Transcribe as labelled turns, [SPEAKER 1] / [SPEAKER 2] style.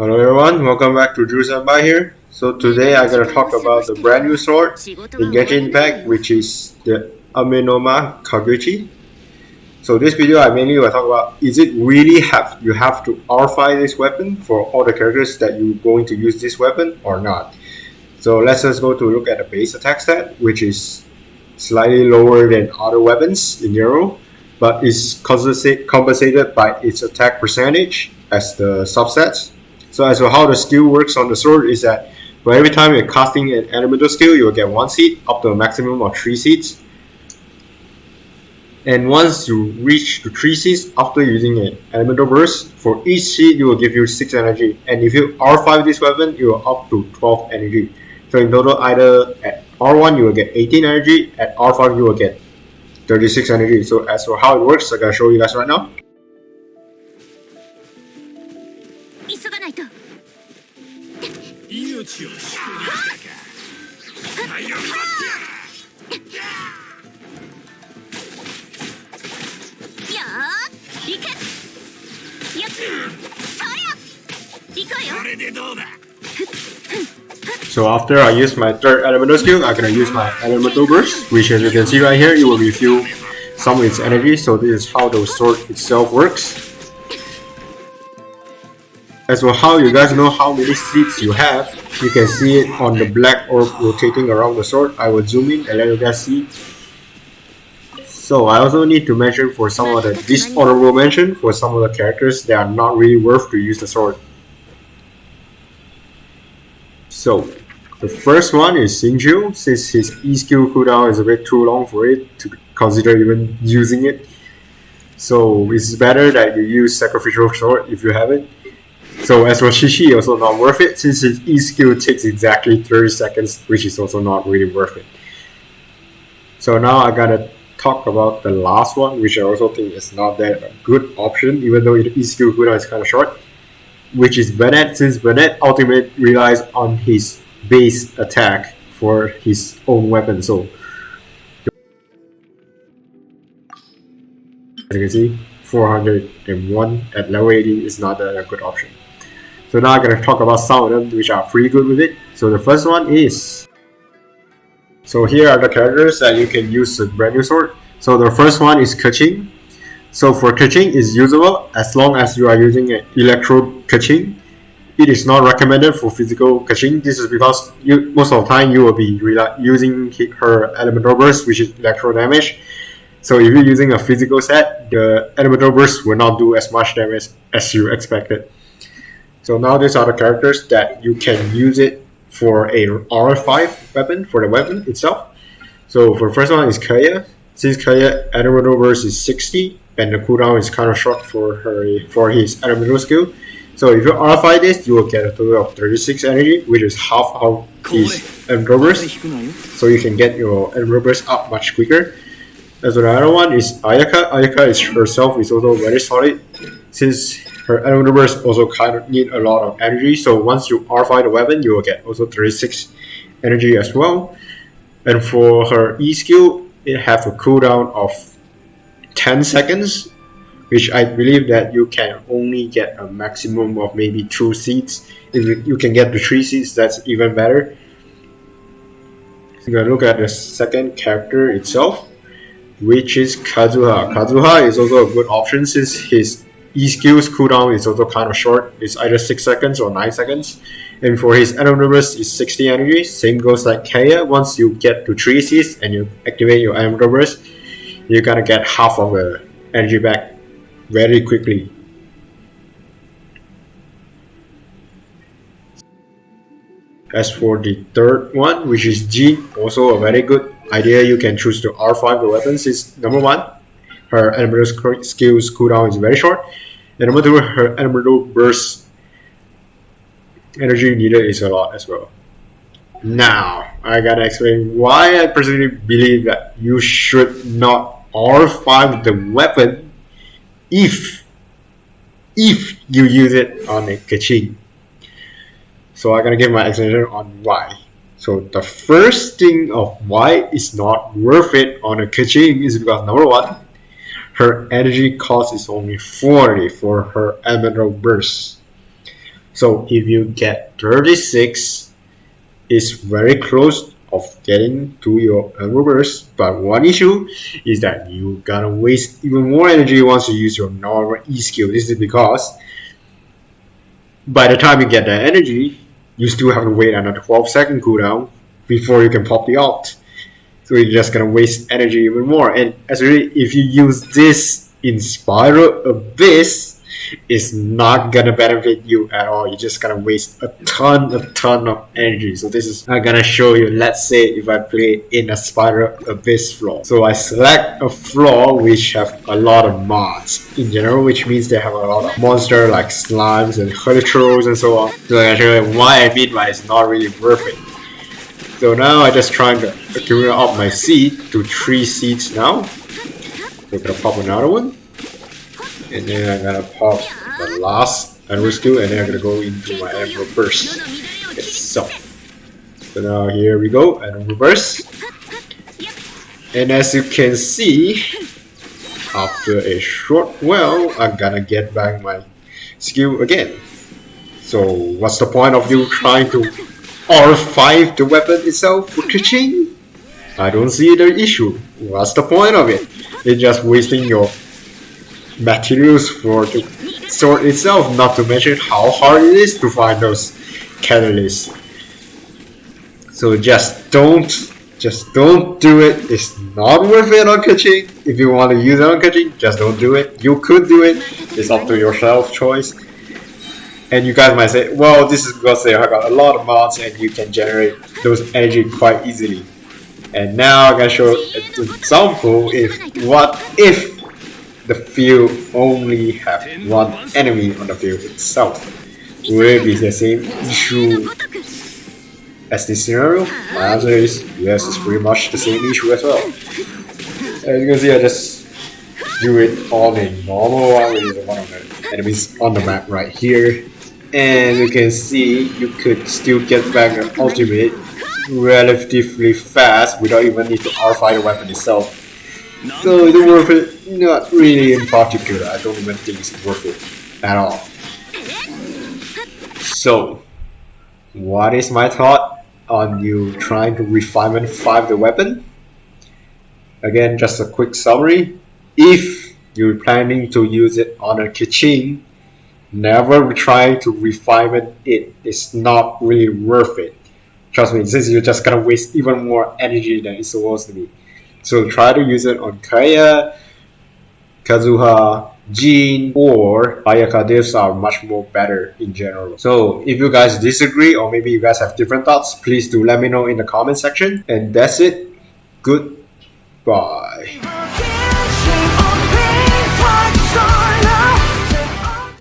[SPEAKER 1] Hello everyone, welcome back to Drew Senpai here. So today I'm gonna talk about the brand new sword in Genshin Impact, which is the AMENOMA Kaguchi. So this video I mainly will talk about, is it really you have to R5 this weapon for all the characters that you're going to use this weapon or not. So let's just go to look at the base attack stat, which is slightly lower than other weapons in Euro, but is compensated by its attack percentage as the subsets. So as for how the skill works on the sword is that for every time you're casting an elemental skill, you will get 1 seed up to a maximum of 3 seeds. And once you reach the 3 seeds after using an elemental burst, for each seed it will give you 6 energy. And if you R5 this weapon, you will up to 12 energy. So in total, either at R1 you will get 18 energy, at R5 you will get 36 energy. So as for how it works, I'm going to show you guys right now. So after I use my third elemental skill, I'm gonna use my elemental burst, which as you can see right here, it will refuel some of its energy. So this is how the sword itself works. As for how you guys know how many seeds you have, you can see it on the black orb rotating around the sword. I will zoom in and let you guys see. So I also need to mention for some of the dishonorable mention for some of the characters that are not really worth to use the sword. So the first one is Xingqiu, since his E skill cooldown is a bit too long for it to consider even using it. So it's better that you use Sacrificial Sword if you have it. So as for Shishi, also not worth it since his E skill takes exactly 30 seconds, which is also not really worth it. So now I gotta talk about the last one, which I also think is not that a good option, even though the E skill cooldown is kind of short, which is Bennett, since Bennett ultimate relies on his base attack for his own weapon. So as you can see, 401 at level 80 is not a good option. So now I'm going to talk about some of them which are pretty good with it. So the first one is, so here are the characters that you can use the brand new sword. So the first one is Keqing. So for Keqing is usable as long as you are using an electro Keqing. It is not recommended for physical Keqing. This is because most of the time you will be using her elemental burst, which is electro damage. So if you're using a physical set, the elemental burst will not do as much damage as you expected. So now these are the characters that you can use it for a R5 weapon, for the weapon itself. So for the first one is Kaya. Since Kaya elemental burst is 60 and the cooldown is kind of short for his elemental skill. So if you R5 this, you will get a total of 36 energy, which is half of his elemental burst. So you can get your elemental burst up much quicker. As for the other one is Ayaka. Ayaka is herself is also very solid, since her elemental burst also kind of need a lot of energy. So once you R5 the weapon, you will get also 36 energy as well. And for her E skill, it has a cooldown of 10 seconds, which I believe that you can only get a maximum of maybe 2 seeds. If you can get the 3 seeds, that's even better. You're gonna look at the second character itself, which is Kazuha. Kazuha is also a good option since his E skill's cooldown is also kind of short. It's either 6 seconds or 9 seconds. And for his elemental burst is 60 energy. Same goes like Kaya. Once you get to 3 Cs and you activate your elemental burst, you're gonna get half of the energy back very quickly. As for the third one, which is Jin, also a very good idea. You can choose to R5 the weapon since number 1, her elemental skills cooldown is very short, and number 2, her elemental burst energy needed is a lot as well. Now, I gotta explain why I personally believe that you should not R5 the weapon if you use it on a Keqing. So I'm gonna give my explanation on why. So the first thing of why it's not worth it on a Keqing is because number 1, her energy cost is only 40 for her elemental burst. So if you get 36, it's very close of getting to your reverse. But one issue is that you gotta waste even more energy once you use your normal E skill. This is because by the time you get that energy, you still have to wait another 12-second cooldown before you can pop the ult. So you're just gonna waste energy even more. And actually, if you use this in Spiral Abyss, it's not gonna benefit you at all. You're just gonna waste a ton of energy. So this is I'm gonna show you. Let's say if I play in a Spiral Abyss floor. So I select a floor which have a lot of mods in general, which means they have a lot of monsters like slimes and hurricanes and so on. So actually, why I mean by it's not really worth it. So now I just trying to accumulate up my seed to 3 seeds now. So I'm gonna pop another one. And then I'm gonna pop the last Emperor skill, and then I'm gonna go into my Emperor Burst itself. So now here we go, Emperor Burst. And as you can see, after a short while, I'm gonna get back my skill again. So what's the point of you trying to R5 the weapon itself for Ka-ching? I don't see the issue. What's the point of it? It's just wasting your materials for the sword itself, not to mention how hard it is to find those catalysts. So just don't do it. It's not worth it on Ka-ching. If you want to use it on Ka-ching, just don't do it. You could do it. It's up to your self choice. And you guys might say, well, this is because they have got a lot of mods and you can generate those energy quite easily. And now I'm gonna show an example. What if the field only have one enemy on the field itself? Will it be the same issue as this scenario? My answer is yes, it's pretty much the same issue as well. As you can see, I just do it on a normal one with one of the enemies on the map right here. And you can see you could still get back an ultimate relatively fast without even need to R5 the weapon itself. So it's worth it? Not really in particular. I don't even think it's worth it at all. So, what is my thought on you trying to refinement 5 the weapon? Again, just a quick summary. If you're planning to use it on a Ka-ching, never try to refinement it. It's not really worth it. Trust me, since you're just gonna waste even more energy than it's supposed to be. So try to use it on Kaya, Kazuha, Jin, or Ayaka. These are much more better in general. So if you guys disagree, or maybe you guys have different thoughts, please do let me know in the comment section. And that's it. Goodbye.